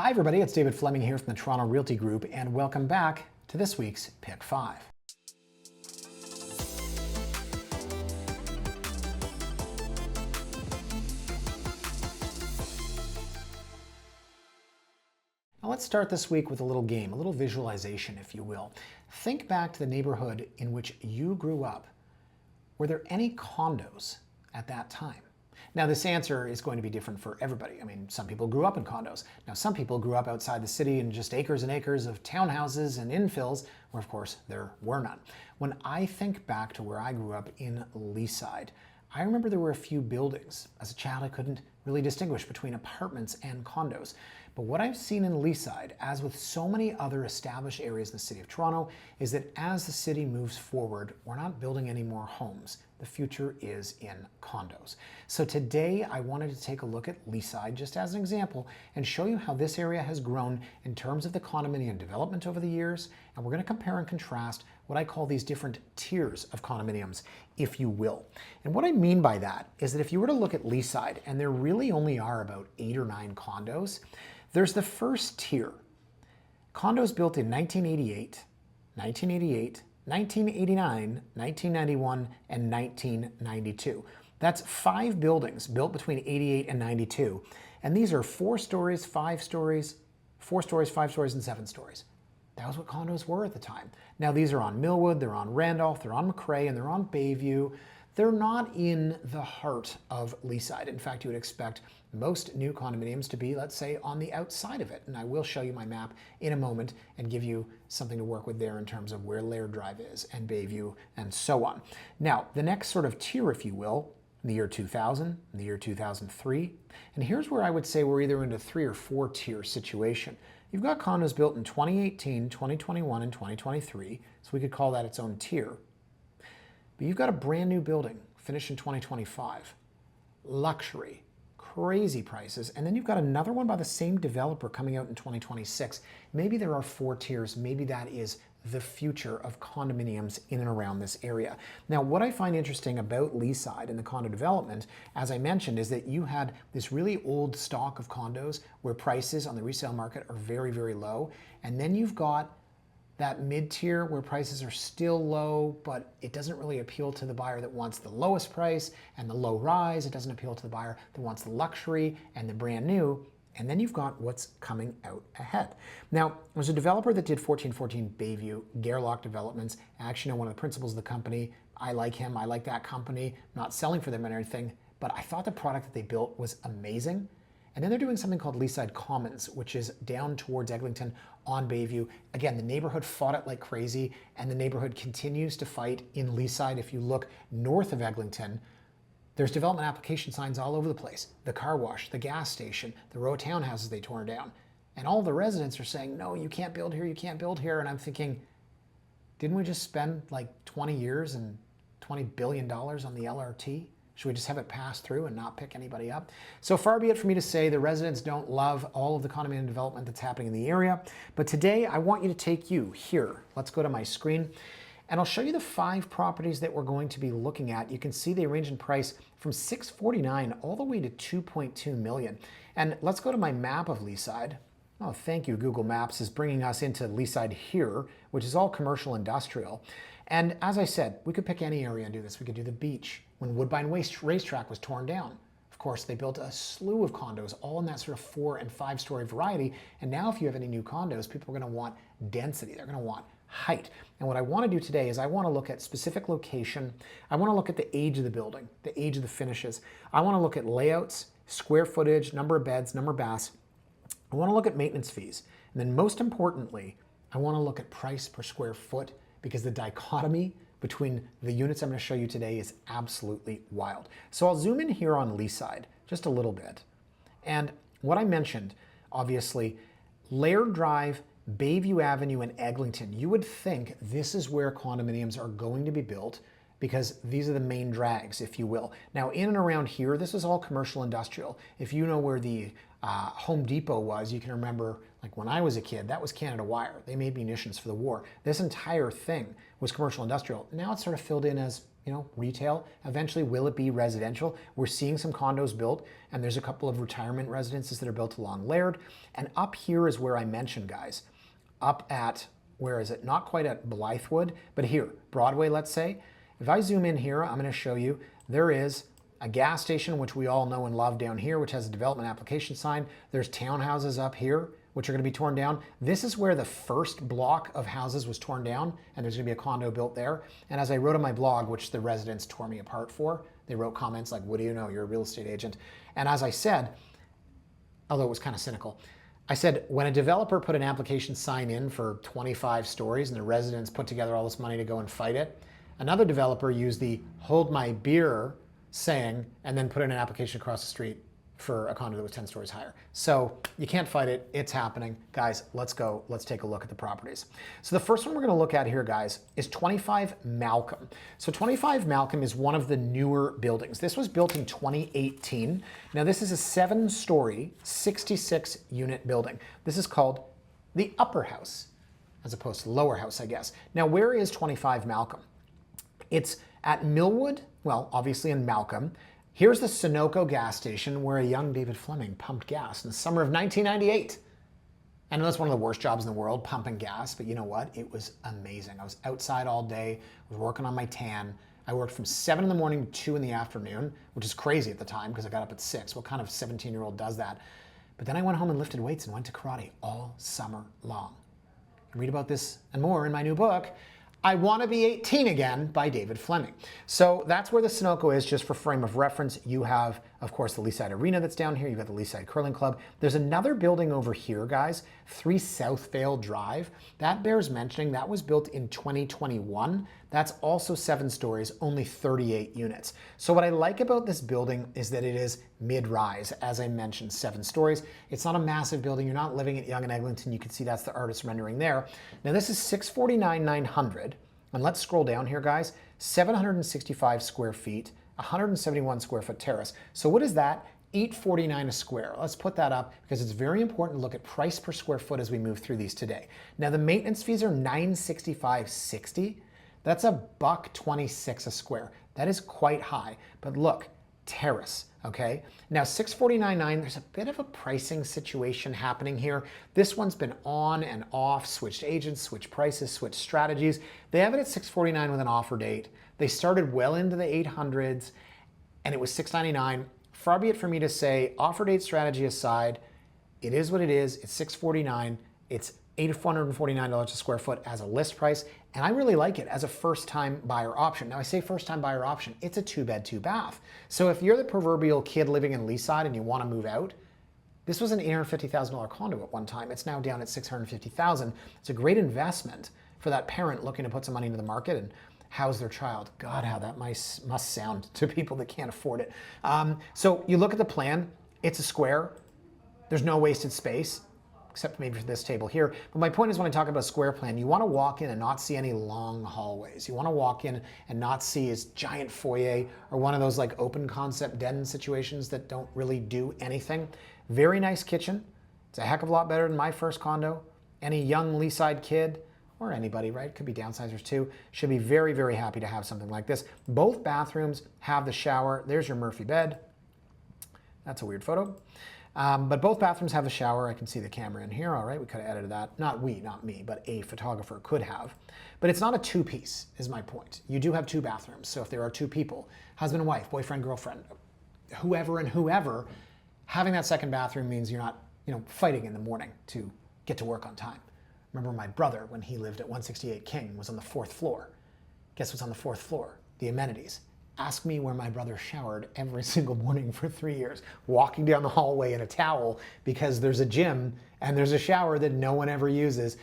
Hi everybody, it's David Fleming here from the Toronto Realty Group, and welcome back to this week's Pick 5. Now let's start this week with a little game, a little visualization, if you will. Think back to the neighborhood in which you grew up. Were there any condos at that time? Now this answer is going to be different for everybody. I mean, some people grew up in condos. Now some people grew up outside the city in just acres and acres of townhouses and infills, where of course there were none. When I think back to where I grew up in Leaside, I remember there were a few buildings. As a child, I couldn't really distinguish between apartments and condos. But what I've seen in Leaside, as with so many other established areas in the city of Toronto, is that as the city moves forward, we're not building any more homes. The future is in condos. So today I wanted to take a look at Leaside just as an example and show you how this area has grown in terms of the condominium development over the years. And we're going to compare and contrast what I call these different tiers of condominiums, if you will. And what I mean by that is that if you were to look at Leaside, and there really only are about 8 or 9 condos, there's the first tier. Condos built in 1988, 1988, 1989, 1991, and 1992. That's 5 buildings built between 88 and 92. And these are 4 stories, 5 stories, 4 stories, 5 stories, and 7 stories. That was what condos were at the time. Now these are on Millwood, they're on Randolph, they're on McRae, and they're on Bayview. They're not in the heart of Leaside. In fact, you would expect most new condominiums to be, let's say, on the outside of it. And I will show you my map in a moment and give you something to work with there in terms of where Laird Drive is and Bayview and so on. Now, the next sort of tier, if you will, in the year 2000, in the year 2003, and here's where I would say we're either into 3 or 4 tier situation. You've got condos built in 2018, 2021, and 2023, so we could call that its own tier. But you've got a brand new building finished in 2025, luxury, crazy prices, and then you've got another one by the same developer coming out in 2026. Maybe there are 4 tiers, maybe that is the future of condominiums in and around this area. Now, what I find interesting about Leaside and the condo development, as I mentioned, is that you had this really old stock of condos where prices on the resale market are very, very low, and then you've got that mid-tier where prices are still low, but it doesn't really appeal to the buyer that wants the lowest price and the low rise. It doesn't appeal to the buyer that wants the luxury and the brand new. And then you've got what's coming out ahead. Now, there's a developer that did 1414 Bayview, Gerlach Developments. I actually know one of the principals of the company. I like him. I like that company. I'm not selling for them or anything, but I thought the product that they built was amazing. And then they're doing something called Leaside Commons, which is down towards Eglinton on Bayview. Again, the neighborhood fought it like crazy, and the neighborhood continues to fight in Leaside. If you look north of Eglinton, there's development application signs all over the place. The car wash, the gas station, the row of townhouses they tore down. And all the residents are saying, no, you can't build here, you can't build here. And I'm thinking, didn't we just spend like 20 years and $20 billion on the LRT? Should we just have it pass through and not pick anybody up? So far be it for me to say the residents don't love all of the condominium development that's happening in the area. But today I want you to take you here. Let's go to my screen. And I'll show you the 5 properties that we're going to be looking at. You can see they range in price from $649 all the way to $2.2 million. And let's go to my map of Leaside. Oh, thank you, Google Maps is bringing us into Leaside here, which is all commercial industrial. And as I said, we could pick any area and do this. We could do the beach. When Woodbine Racetrack was torn down, of course, they built a slew of condos, all in that sort of 4 and 5 story variety. And now if you have any new condos, people are going to want density. They're going to want height. And what I want to do today is I want to look at specific location. I want to look at the age of the building, the age of the finishes. I want to look at layouts, square footage, number of beds, number of baths. I want to look at maintenance fees. And then most importantly, I want to look at price per square foot, because the dichotomy between the units I'm going to show you today is absolutely wild. So I'll zoom in here on Leaside just a little bit. And what I mentioned, obviously, Laird Drive, Bayview Avenue, and Eglinton, you would think this is where condominiums are going to be built because these are the main drags, if you will. Now, in and around here, this is all commercial industrial. If you know where the Home Depot was, you can remember, like when I was a kid, that was Canada Wire. They made munitions for the war. This entire thing was commercial industrial. Now it's sort of filled in as retail. Eventually, will it be residential? We're seeing some condos built, and there's a couple of retirement residences that are built along Laird. And up here is where I mentioned, guys, up at, where is it? Not quite at Blythewood, but here, Broadway, let's say. If I zoom in here, I'm going to show you, there is a gas station, which we all know and love down here, which has a development application sign. There's townhouses up here, which are going to be torn down. This is where the first block of houses was torn down, and there's going to be a condo built there. And as I wrote on my blog, which the residents tore me apart for, they wrote comments like, what do you know? You're a real estate agent. And as I said, although it was kind of cynical, I said, when a developer put an application sign in for 25 stories and the residents put together all this money to go and fight it, another developer used the hold my beer saying and then put in an application across the street for a condo that was 10 stories higher. So you can't fight it. It's happening. Guys, let's go. Let's take a look at the properties. So the first one we're going to look at here, guys, is 25 Malcolm. So 25 Malcolm is one of the newer buildings. This was built in 2018. Now this is a 7-story, 66-unit building. This is called the upper house, as opposed to the lower house, I guess. Now where is 25 Malcolm? It's at Millwood, well, obviously in Malcolm. Here's the Sunoco gas station where a young David Fleming pumped gas in the summer of 1998. I know that's one of the worst jobs in the world, pumping gas, but you know what? It was amazing. I was outside all day, I was working on my tan. I worked from 7 in the morning to 2 in the afternoon, which is crazy at the time because I got up at 6. What kind of 17-year-old does that? But then I went home and lifted weights and went to karate all summer long. You can read about this and more in my new book, I Want to Be 18 Again by David Fleming. So that's where the Sunoco is, just for frame of reference. You have, of course, the Leaside Arena that's down here. You've got the Leaside Curling Club. There's another building over here, guys, 3 Southvale Drive. That bears mentioning. That was built in 2021. That's also 7 stories, only 38 units. So what I like about this building is that it is mid-rise. As I mentioned, 7 stories. It's not a massive building. You're not living at Yonge and Eglinton. You can see that's the artist rendering there. Now this is 649,900. And let's scroll down here, guys. 765 square feet, 171 square foot terrace. So what is that? $849 a square. Let's put that up because it's very important to look at price per square foot as we move through these today. Now the maintenance fees are $965.60. That's $126 a square. That is quite high. But look, terrace, okay? Now $649.9, there's a bit of a pricing situation happening here. This one's been on and off, switched agents, switched prices, switched strategies. They have it at $649 with an offer date. They started well into the 800s and it was $699. Far be it for me to say, offer date strategy aside, it is what it is. It's $649. It's $849 a square foot as a list price, and I really like it as a first-time buyer option. Now I say first-time buyer option, it's a 2-bed, 2-bath. So if you're the proverbial kid living in Leaside and you want to move out, this was an $850,000 condo at one time. It's now down at $650,000. It's a great investment for that parent looking to put some money into the market and house their child. God, how that must sound to people that can't afford it. So you look at the plan, it's a square. There's no wasted space, except maybe for this table here. But my point is, when I talk about square plan, you want to walk in and not see any long hallways. You want to walk in and not see this giant foyer or one of those like open concept den situations that don't really do anything. Very nice kitchen. It's a heck of a lot better than my first condo. Any young Leaside kid, or anybody, right? Could be downsizers too, should be very, very happy to have something like this. Both bathrooms have the shower. There's your Murphy bed. That's a weird photo. But both bathrooms have a shower. I can see the camera in here. All right, we could have edited that. Not me, but a photographer could have. But it's not a 2-piece, is my point. You do have 2 bathrooms. So if there are 2 people, husband and wife, boyfriend, girlfriend, whoever and whoever, having that second bathroom means you're not, fighting in the morning to get to work on time. Remember my brother, when he lived at 168 King, was on the 4th floor. Guess what's on the 4th floor? The amenities. Ask me where my brother showered every single morning for 3 years, walking down the hallway in a towel because there's a gym and there's a shower that no one ever uses.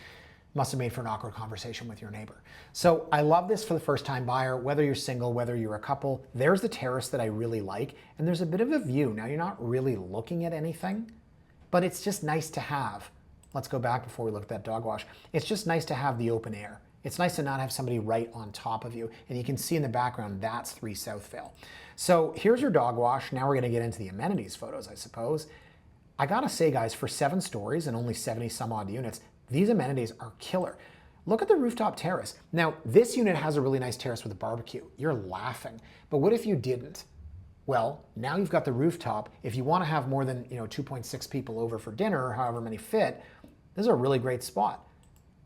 Must have made for an awkward conversation with your neighbor. So I love this for the first-time buyer, whether you're single, whether you're a couple. There's the terrace that I really like, and there's a bit of a view. Now, you're not really looking at anything, but it's just nice to have. Let's go back before we look at that dog wash. It's just nice to have the open air. It's nice to not have somebody right on top of you. And you can see in the background, that's 3 Southvale. So here's your dog wash. Now we're gonna get into the amenities photos, I suppose. I gotta say, guys, for 7 stories and only 70 some odd units, these amenities are killer. Look at the rooftop terrace. Now, this unit has a really nice terrace with a barbecue. You're laughing. But what if you didn't? Well, now you've got the rooftop. If you want to have more than 2.6 people over for dinner, or however many fit, this is a really great spot.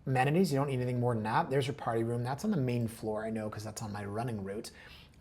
Amenities, you don't need anything more than that. There's your party room. That's on the main floor, I know, because that's on my running route.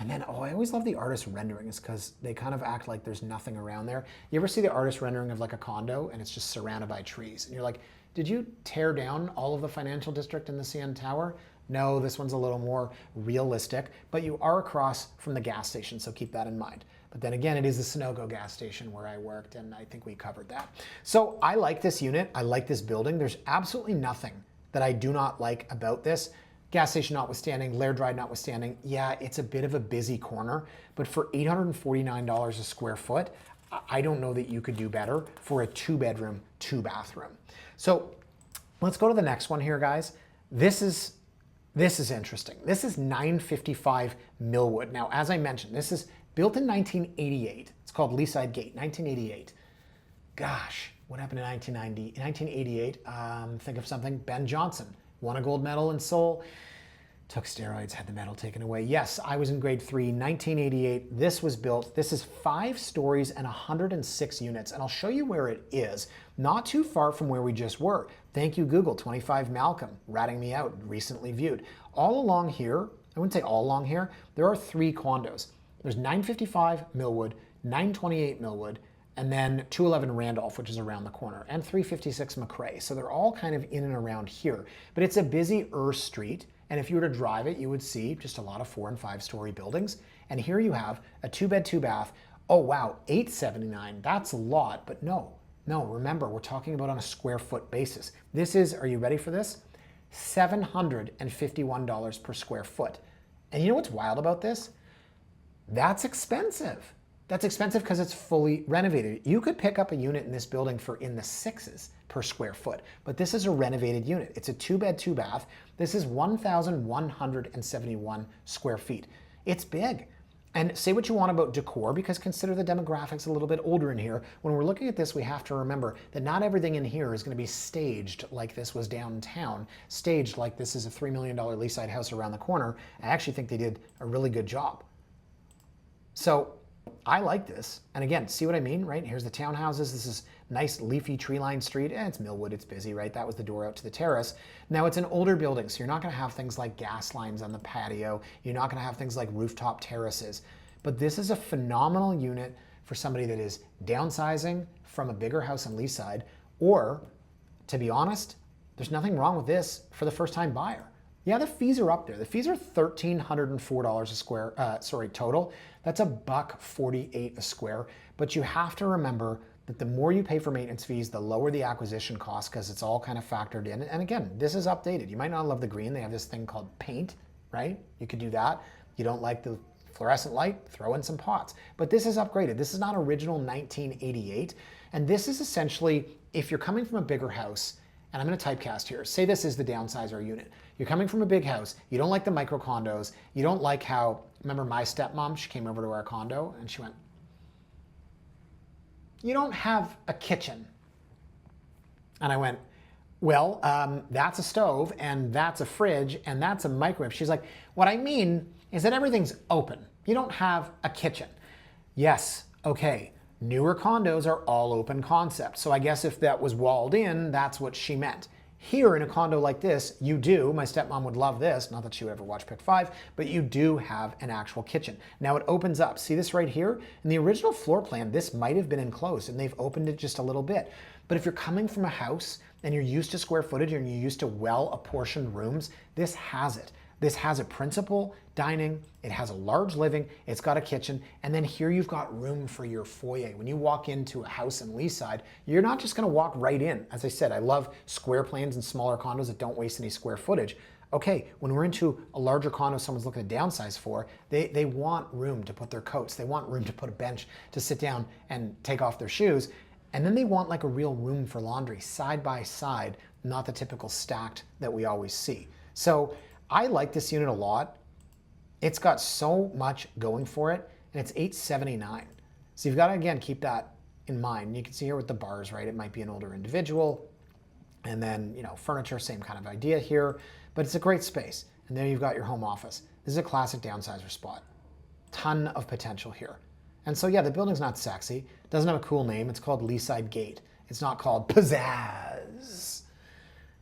And then, I always love the artist renderings because they kind of act like there's nothing around there. You ever see the artist rendering of like a condo and it's just surrounded by trees? And you're like, did you tear down all of the financial district in the CN Tower? No, this one's a little more realistic, but you are across from the gas station, so keep that in mind. But then again, it is the Sunoco gas station where I worked, and I think we covered that. So I like this unit. I like this building. There's absolutely nothing that I do not like about this. Gas station notwithstanding, Laird Drive notwithstanding, yeah, it's a bit of a busy corner, but for $849 a square foot, I don't know that you could do better for a 2-bedroom, 2-bathroom. So let's go to the next one here, guys. This is interesting. This is 955 Millwood. Now, as I mentioned, this is built in 1988. It's called Leaside Gate, 1988. Gosh, what happened in 1990? In 1988, think of something, Ben Johnson won a gold medal in Seoul, took steroids, had the medal taken away. Yes, I was in grade 3, 1988. This was built. This is 5 stories and 106 units, and I'll show you where it is. Not too far from where we just were. Thank you, Google. 25 Malcolm, ratting me out, recently viewed. All along here, I wouldn't say all along here, there are 3 condos. There's 955 Millwood, 928 Millwood, and then 211 Randolph, which is around the corner, and 356 McRae. So they're all kind of in and around here. But it's a busy-er street, and if you were to drive it, you would see just a lot of 4- and 5-story buildings. And here you have a 2-bed, 2-bath. Oh wow, $879. That's a lot, but no, remember, we're talking about on a square foot basis. This is, are you ready for this? $751 per square foot. And you know what's wild about this? That's expensive. That's expensive because it's fully renovated. You could pick up a unit in this building for in the 6s per square foot, but this is a renovated unit. It's a 2-bed, 2-bath. This is 1,171 square feet. It's big. And say what you want about decor, because consider the demographics a little bit older in here. When we're looking at this, we have to remember that not everything in here is going to be staged like this was downtown, staged like this is a $3 million Leaside house around the corner. I actually think they did a really good job. So I like this. And again, see what I mean, right? Here's the townhouses. This is nice leafy tree-lined street. It's Millwood, it's busy, right? That was the door out to the terrace. Now it's an older building, so you're not gonna have things like gas lines on the patio. You're not gonna have things like rooftop terraces. But this is a phenomenal unit for somebody that is downsizing from a bigger house in Leaside, or to be honest, there's nothing wrong with this for the first-time buyer. Yeah, the fees are up there. The fees are $1,304 a square, total. That's $148 a square. But you have to remember that the more you pay for maintenance fees, the lower the acquisition cost, because it's all kind of factored in. And again, this is updated. You might not love the green. They have this thing called paint, right? You could do that. You don't like the fluorescent light, throw in some pots. But this is upgraded. This is not original 1988. And this is essentially, if you're coming from a bigger house, and I'm going to typecast here. Say this is the downsizer unit. You're coming from a big house. You don't like the micro condos. You don't like how, remember my stepmom, she came over to our condo and she went, you don't have a kitchen. And I went, well, that's a stove and that's a fridge and that's a microwave. She's like, what I mean is that everything's open. You don't have a kitchen. Yes, okay. Newer condos are all open concept. So I guess if that was walled in, that's what she meant. Here in a condo like this, you do, my stepmom would love this, not that she would ever watch Pick 5, but you do have an actual kitchen. Now it opens up. See this right here? In the original floor plan, this might have been enclosed and they've opened it just a little bit. But if you're coming from a house and you're used to square footage and you're used to well-apportioned rooms, this has it. This has a principal dining, it has a large living, it's got a kitchen, and then here you've got room for your foyer. When you walk into a house in Leaside, you're not just gonna walk right in. As I said, I love square plans and smaller condos that don't waste any square footage. Okay, when we're into a larger condo someone's looking to downsize for, they want room to put their coats, they want room to put a bench to sit down and take off their shoes, and then they want like a real room for laundry, side by side, not the typical stacked that we always see. So I like this unit a lot. It's got so much going for it, and it's $879. So you've got to, again, keep that in mind. You can see here with the bars, right? It might be an older individual. And then, furniture, same kind of idea here. but it's a great space. And there you've got your home office. This is a classic downsizer spot. Ton of potential here. And so yeah, the building's not sexy. It doesn't have a cool name. It's called Leaside Gate. It's not called Pizzazz.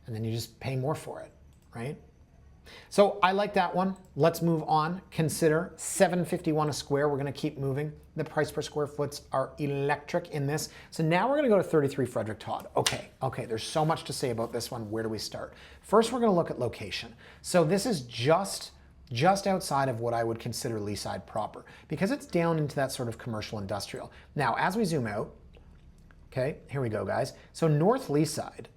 And then you just pay more for it, right? So I like that one. Let's move on. Consider $751 a square. We're going to keep moving. The price per square foot are electric in this. So now we're going to go to 33 Frederick Todd. Okay, there's so much to say about this one. Where do we start? First, we're going to look at location. So this is just outside of what I would consider Leaside proper, because it's down into that sort of commercial industrial. Now, as we zoom out, okay, here we go, guys. So North Leaside,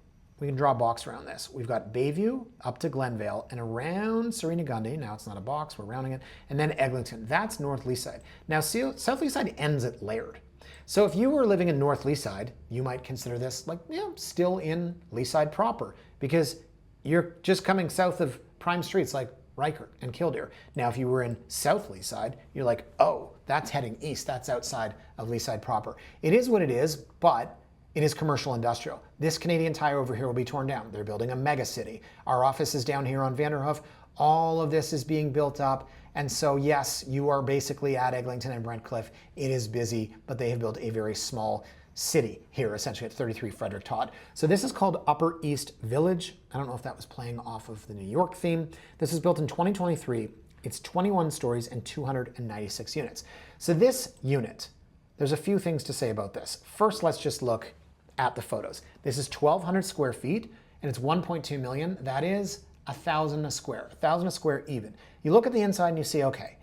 we can draw a box around this. We've got Bayview up to Glenvale and around Serena-Gundy. Now it's not a box, we're rounding it. And then Eglinton. That's North Leaside. Now South Leaside ends at Laird. So if you were living in North Leaside, you might consider this like, yeah, still in Leaside proper, because you're just coming south of prime streets like Reichert and Kildare. Now, if you were in South Leaside, you're like, oh, that's heading east. That's outside of Leaside proper. It is what it is, but it is commercial industrial. This Canadian Tire over here will be torn down. They're building a mega city. Our office is down here on Vanderhoof. All of this is being built up. And so yes, you are basically at Eglinton and Brentcliffe. It is busy, but they have built a very small city here, essentially at 33 Frederick Todd. So this is called Upper East Village. I don't know if that was playing off of the New York theme. This was built in 2023. It's 21 stories and 296 units. So this unit, there's a few things to say about this. First, let's just look at the photos. This is 1,200 square feet and it's 1.2 million. That is 1,000 a square, 1,000 a square even. You look at the inside and you see, okay,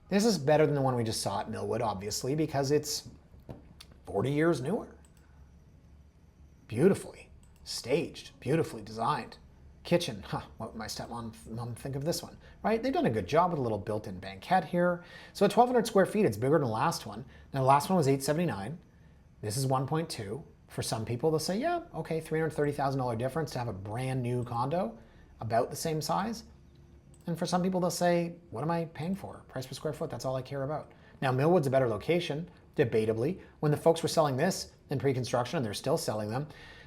this is better than the one we just saw at Millwood, obviously, because it's 40 years newer. Beautifully staged, beautifully designed. Kitchen, what would my stepmom think of this one, right? They've done a good job with a little built-in banquette here. So at 1,200 square feet, it's bigger than the last one. Now the last one was 879. This is 1.2. For some people, they'll say, yeah, okay, $330,000 difference to have a brand new condo about the same size. And for some people, they'll say, what am I paying for? Price per square foot, that's all I care about. Now, Millwood's a better location, debatably. When the folks were selling this in pre-construction, and they're still selling them,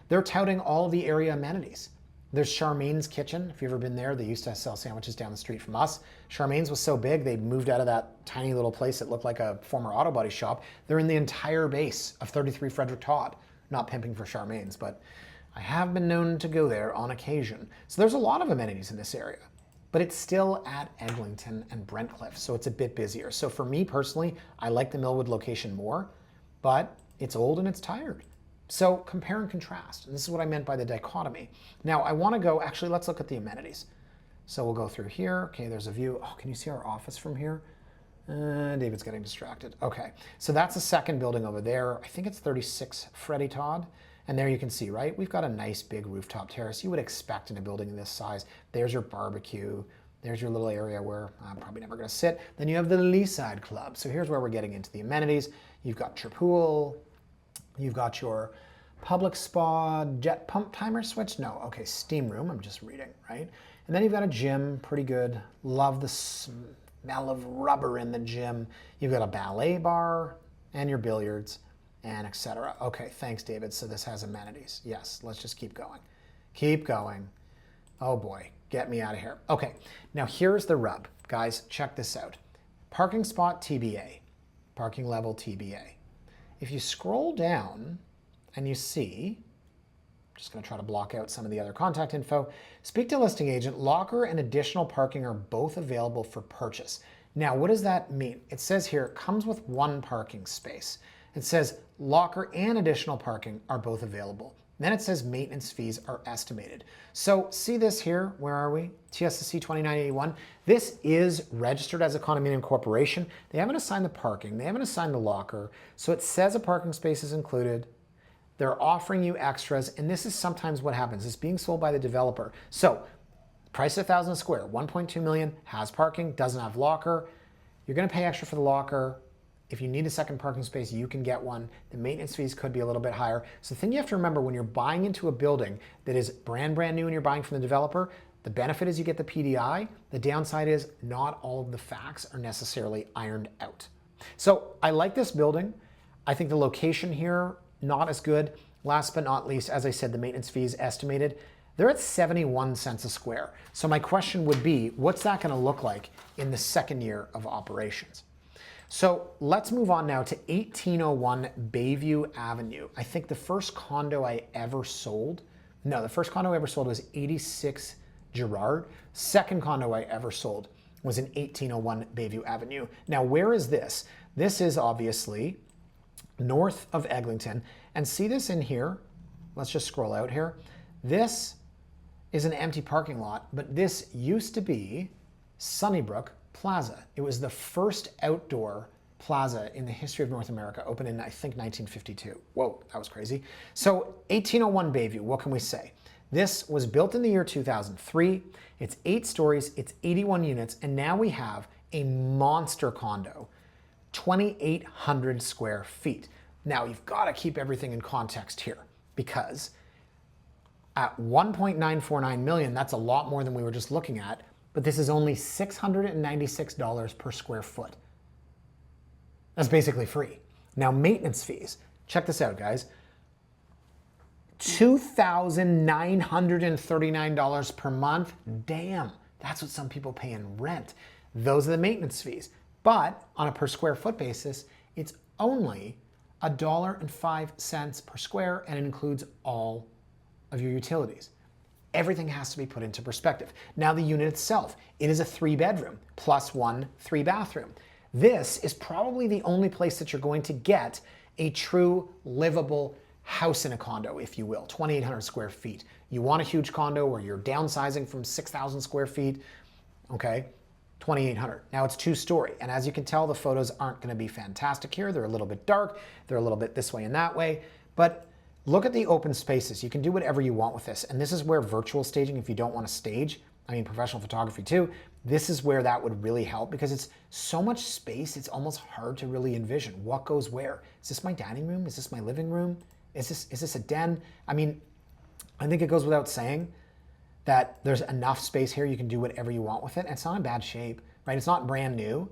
they're touting all of the area amenities. There's Charmaine's Kitchen. If you've ever been there, they used to sell sandwiches down the street from us. Charmaine's was so big, they moved out of that tiny little place that looked like a former auto body shop. They're in the entire base of 33 Frederick Todd. Not pimping for Charmaine's, but I have been known to go there on occasion. So there's a lot of amenities in this area, but it's still at Eglinton and Brentcliffe, so it's a bit busier. So for me personally, I like the Millwood location more, but it's old and it's tired. So compare and contrast, and this is what I meant by the dichotomy. Now I want to go, actually let's look at the amenities. So we'll go through here. Okay, there's a view. Oh, can you see our office from here? David's getting distracted. Okay, so that's the second building over there. I think it's 36 Freddie Todd. And there you can see, right? We've got a nice big rooftop terrace you would expect in a building this size. There's your barbecue. There's your little area where I'm probably never going to sit. Then you have the Leaside Club. So here's where we're getting into the amenities. You've got your pool. You've got your public spa, jet pump timer switch. No, okay, steam room. I'm just reading, right? And then you've got a gym, pretty good. Love the smell of rubber in the gym. You've got a ballet bar and your billiards and etc. Okay, thanks, David. So this has amenities. Yes, let's just keep going. Keep going. Oh boy, get me out of here. Okay, now here's the rub. Guys, check this out. Parking spot TBA, parking level TBA. If you scroll down and you see, I'm just gonna try to block out some of the other contact info. Speak to listing agent, locker and additional parking are both available for purchase. Now, what does that mean? It says here, it comes with one parking space. It says locker and additional parking are both available. Then it says maintenance fees are estimated. So see this here, where are we? TSSC 2981. This is registered as a condominium corporation. They haven't assigned the parking, they haven't assigned the locker. So it says a parking space is included. They're offering you extras, and this is sometimes what happens. It's being sold by the developer. So price 1,000 a square, 1.2 million, has parking, doesn't have locker. You're gonna pay extra for the locker. If you need a second parking space, you can get one. The maintenance fees could be a little bit higher. So the thing you have to remember when you're buying into a building that is brand new and you're buying from the developer, the benefit is you get the PDI. The downside is not all of the facts are necessarily ironed out. So I like this building. I think the location here, not as good. Last but not least, as I said, the maintenance fees estimated. They're at 71 cents a square. So my question would be, what's that going to look like in the second year of operations? So let's move on now to 1801 Bayview Avenue. I think the first condo I ever sold, no, the first condo I ever sold was 86 Girard. Second condo I ever sold was in 1801 Bayview Avenue. Now, where is this? This is obviously north of Eglinton. And see this in here? Let's just scroll out here. This is an empty parking lot, but this used to be Sunnybrook Plaza. It was the first outdoor plaza in the history of North America, opened in, I think, 1952. Whoa, that was crazy. So 1801 Bayview, what can we say? This was built in the year 2003. It's 8 stories, it's 81 units, and now we have a monster condo, 2,800 square feet. Now, you've got to keep everything in context here, because at 1.949 million, that's a lot more than we were just looking at, but this is only $696 per square foot. That's basically free. Now, maintenance fees. Check this out, guys. $2,939 per month. Damn, that's what some people pay in rent. Those are the maintenance fees. But on a per square foot basis, it's only $1.05 per square, and it includes all of your utilities. Everything has to be put into perspective. Now, the unit itself, it is a 3-bedroom plus 1 3-bathroom. This is probably the only place that you're going to get a true livable house in a condo, if you will, 2,800 square feet. You want a huge condo where you're downsizing from 6,000 square feet, okay, 2,800. Now it's 2-story, and as you can tell, the photos aren't going to be fantastic here. They're a little bit dark. They're a little bit this way and that way, but look at the open spaces. You can do whatever you want with this. And this is where virtual staging, if you don't want to stage, I mean professional photography too, this is where that would really help, because it's so much space, it's almost hard to really envision what goes where. Is this my dining room? Is this my living room? Is this a den? I mean, I think it goes without saying that there's enough space here, you can do whatever you want with it. And it's not in bad shape, right? It's not brand new,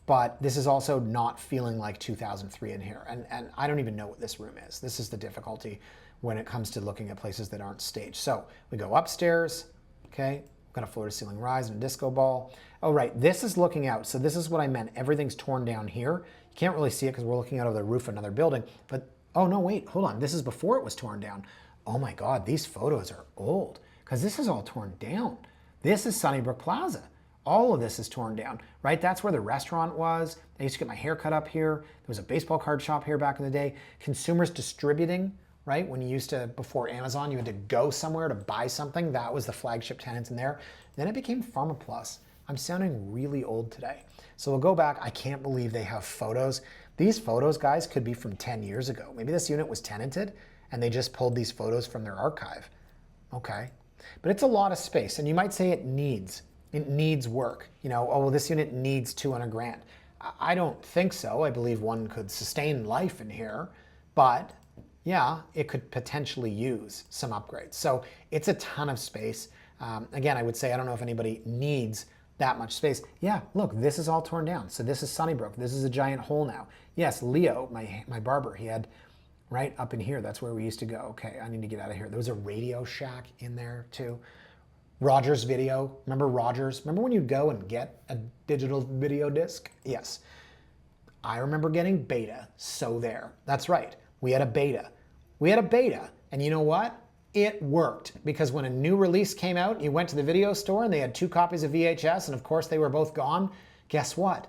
but this is also not feeling like 2003 in here. And I don't even know what this room is. This is the difficulty when it comes to looking at places that aren't staged. So we go upstairs, okay? We've got a floor to ceiling rise and a disco ball. Oh, right, this is looking out. So this is what I meant. Everything's torn down here. You can't really see it because we're looking out of the roof of another building, but oh no, wait, hold on. This is before it was torn down. Oh my God, these photos are old because this is all torn down. This is Sunnybrook Plaza. All of this is torn down, right? That's where the restaurant was. I used to get my hair cut up here. There was a baseball card shop here back in the day. Consumers distributing, right? When you used to, before Amazon, you had to go somewhere to buy something. That was the flagship tenant in there. Then it became Pharma Plus. I'm sounding really old today. So we'll go back. I can't believe they have photos. These photos, guys, could be from 10 years ago. Maybe this unit was tenanted and they just pulled these photos from their archive. Okay. But it's a lot of space, and you might say it needs work. You know, oh, well, this unit needs 200 grand. I don't think so. I believe one could sustain life in here, but yeah, it could potentially use some upgrades. So it's a ton of space. Again, I would say, I don't know if anybody needs that much space. Yeah, look, this is all torn down. So this is Sunnybrook. This is a giant hole now. Yes, Leo, my barber, he had right up in here. That's where we used to go. Okay, I need to get out of here. There was a Radio Shack in there too. Rogers Video. Remember Rogers? Remember when you'd go and get a digital video disc? Yes. I remember getting Beta. So there. That's right. We had a Beta. We had a Beta. And you know what? It worked, because when a new release came out, you went to the video store and they had 2 copies of VHS, and of course they were both gone. Guess what?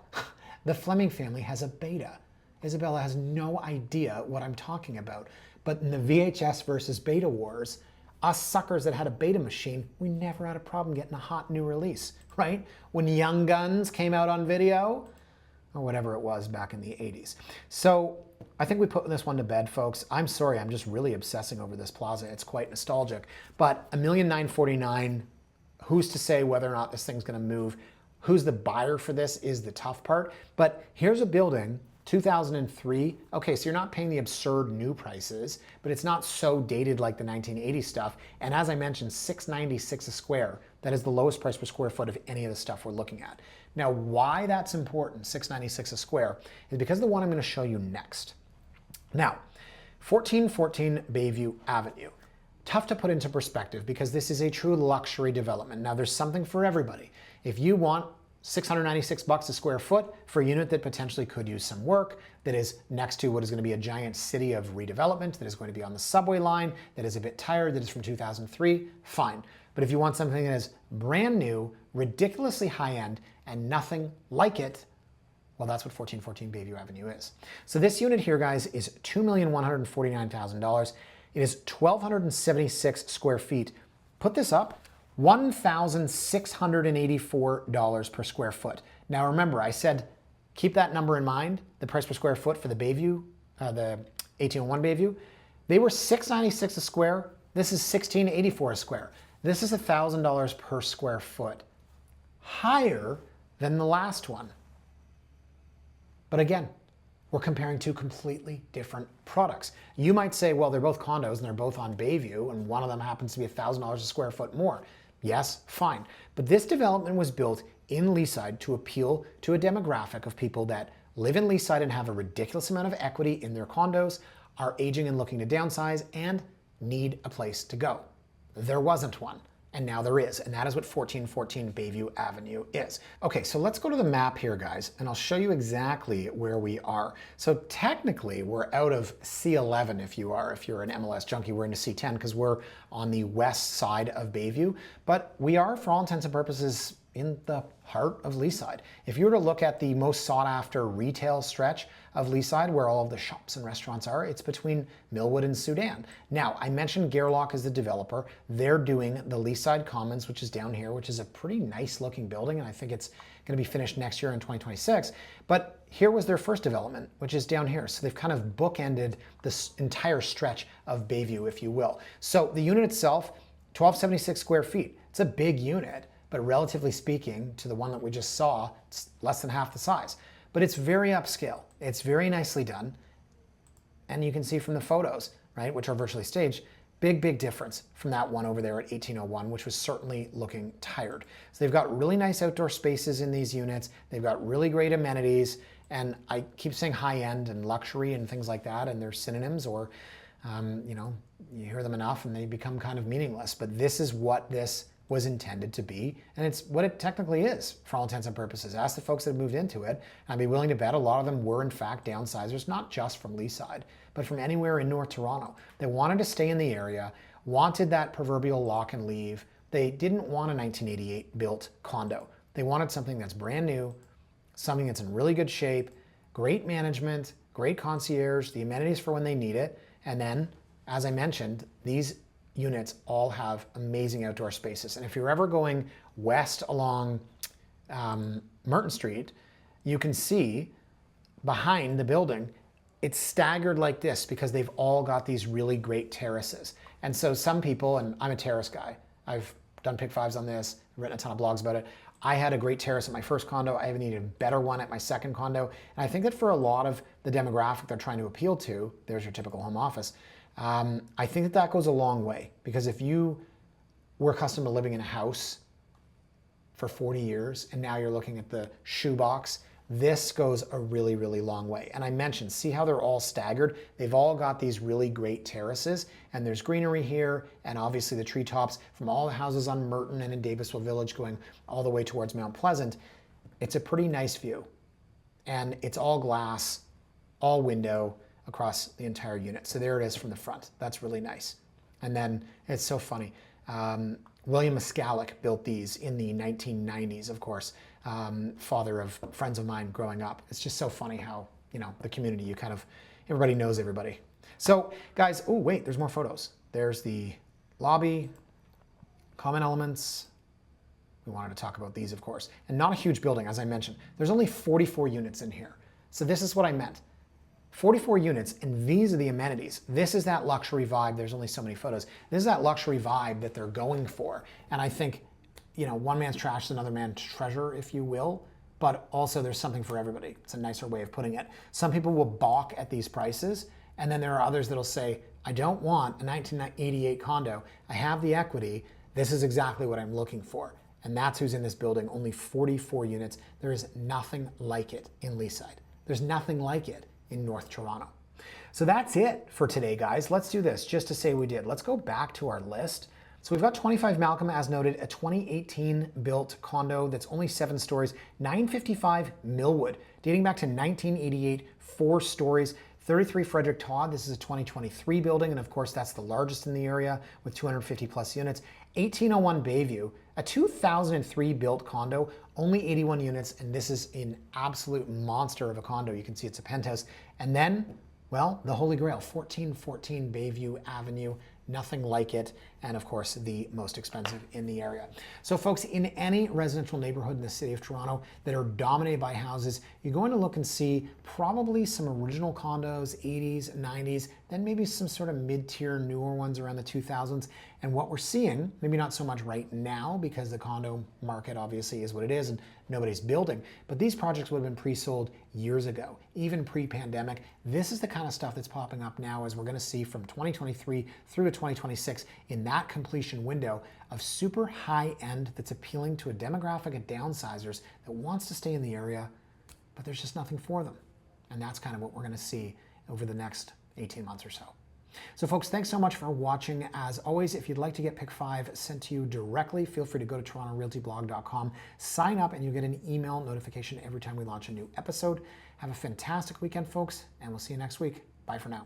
The Fleming family has a Beta. Isabella has no idea what I'm talking about. But in the VHS versus Beta wars, us suckers that had a Beta machine, we never had a problem getting a hot new release, right? When Young Guns came out on video, or whatever it was back in the 80s. So I think we put this one to bed, folks. I'm sorry, I'm just really obsessing over this plaza. It's quite nostalgic. But $1,949,000, who's to say whether or not this thing's gonna move? Who's the buyer for this is the tough part. But here's a building, 2003. Okay, so you're not paying the absurd new prices, but it's not so dated like the 1980s stuff. And as I mentioned, $696 a square. That is the lowest price per square foot of any of the stuff we're looking at. Now, why that's important, $696 a square, is because of the one I'm going to show you next. Now, 1414 Bayview Avenue. tough to put into perspective because this is a true luxury development. Now there's something for everybody. If you want $696 a square foot for a unit that potentially could use some work, that is next to what is going to be a giant city of redevelopment, that is going to be on the subway line, that is a bit tired, that is from 2003, fine. But if you want something that is brand new, ridiculously high-end, and nothing like it, well, that's what 1414 Bayview Avenue is. So this unit here, guys, is $2,149,000. It is 1,276 square feet. Put this up, $1,684 per square foot. Now remember, I said keep that number in mind, the price per square foot for the Bayview, the 1801 Bayview. They were $696 a square. This is $1,684 a square. This is $1,000 per square foot, higher than the last one. But again, we're comparing two completely different products. You might say, well, they're both condos and they're both on Bayview, and one of them happens to be $1,000 a square foot more. Yes, fine. But this development was built in Leaside to appeal to a demographic of people that live in Leaside and have a ridiculous amount of equity in their condos, are aging and looking to downsize, and need a place to go. There wasn't one, and now there is, and that is what 1414 Bayview Avenue is. Okay, so let's go to the map here, guys, and I'll show you exactly where we are. So technically, we're out of C11 if you're an MLS junkie, we're into C10 because we're on the west side of Bayview, but we are, for all intents and purposes, in the heart of Leaside. If you were to look at the most sought after retail stretch of Leaside, where all of the shops and restaurants are, it's between Millwood and Sudan. Now, I mentioned Gerlach as the developer. They're doing the Leaside Commons, which is down here, which is a pretty nice looking building, and I think it's going to be finished next year in 2026. But here was their first development, which is down here. So they've kind of bookended this entire stretch of Bayview, if you will. So the unit itself, 1,276 square feet. It's a big unit, but relatively speaking to the one that we just saw, it's less than half the size. But it's very upscale. It's very nicely done. And you can see from the photos, right, which are virtually staged, big difference from that one over there at 1801, which was certainly looking tired. So they've got really nice outdoor spaces in these units. They've got really great amenities. And I keep saying high-end and luxury and things like that, and they're synonyms, or, you hear them enough and they become kind of meaningless. But this is what this was intended to be, and it's what it technically is for all intents and purposes. Ask the folks that have moved into it, and I'd be willing to bet a lot of them were in fact downsizers, not just from Leaside, but from anywhere in North Toronto. They wanted to stay in the area, wanted that proverbial lock and leave. They didn't want a 1988 built condo. They wanted something that's brand new, something that's in really good shape, great management, great concierge, the amenities for when they need it, and then, as I mentioned, these units all have amazing outdoor spaces. And if you're ever going west along Merton Street, you can see behind the building, it's staggered like this because they've all got these really great terraces. And so some people, and I'm a terrace guy, I've done pick fives on this, written a ton of blogs about it. I had a great terrace at my first condo. I even needed a better one at my second condo. And I think that for a lot of the demographic they're trying to appeal to, there's your typical home office, I think that that goes a long way, because if you were accustomed to living in a house for 40 years and now you're looking at the shoebox, this goes a really long way. And I mentioned, see how they're all staggered? They've all got these really great terraces, and there's greenery here, and obviously the treetops from all the houses on Merton and in Davisville Village going all the way towards Mount Pleasant. It's a pretty nice view, and it's all glass, all window, across the entire unit. So there it is from the front. That's really nice. And then it's so funny. William Miscallick built these in the 1990s, of course, father of friends of mine growing up. It's just so funny how, the community, you kind of, everybody knows everybody. So guys, oh wait, there's more photos. There's the lobby, common elements. We wanted to talk about these, of course. And not a huge building, as I mentioned. There's only 44 units in here. So this is what I meant. 44 units, and these are the amenities. This is that luxury vibe. There's only so many photos. This is that luxury vibe that they're going for. And I think, one man's trash is another man's treasure, if you will, but also there's something for everybody. It's a nicer way of putting it. Some people will balk at these prices, and then there are others that'll say, I don't want a 1988 condo. I have the equity. This is exactly what I'm looking for. And that's who's in this building, only 44 units. There is nothing like it in Leaside. There's nothing like it in North Toronto. So that's it for today, guys. Let's do this just to say we did. Let's go back to our list. So we've got 25 Malcolm, as noted, a 2018 built condo that's only 7 stories, 955 Millwood, dating back to 1988, 4 stories, 33 Frederick Todd. This is a 2023 building, and of course that's the largest in the area with 250 plus units. 1801 Bayview, a 2003 built condo, only 81 units, and this is an absolute monster of a condo. You can see it's a penthouse. And then, well, the Holy Grail, 1414 Bayview Avenue, nothing like it, and of course the most expensive in the area. So folks, in any residential neighborhood in the city of Toronto that are dominated by houses, you're going to look and see probably some original condos, 80s, 90s, then maybe some sort of mid-tier newer ones around the 2000s. And what we're seeing, maybe not so much right now because the condo market obviously is what it is and nobody's building, but these projects would have been pre-sold years ago, even pre-pandemic. This is the kind of stuff that's popping up now, as we're going to see from 2023 through to 2026 in that completion window of super high end that's appealing to a demographic of downsizers that wants to stay in the area, but there's just nothing for them. And that's kind of what we're going to see over the next 18 months or so. So folks, thanks so much for watching. As always, if you'd like to get Pick 5 sent to you directly, feel free to go to torontorealtyblog.com, sign up, and you'll get an email notification every time we launch a new episode. Have a fantastic weekend, folks, and we'll see you next week. Bye for now.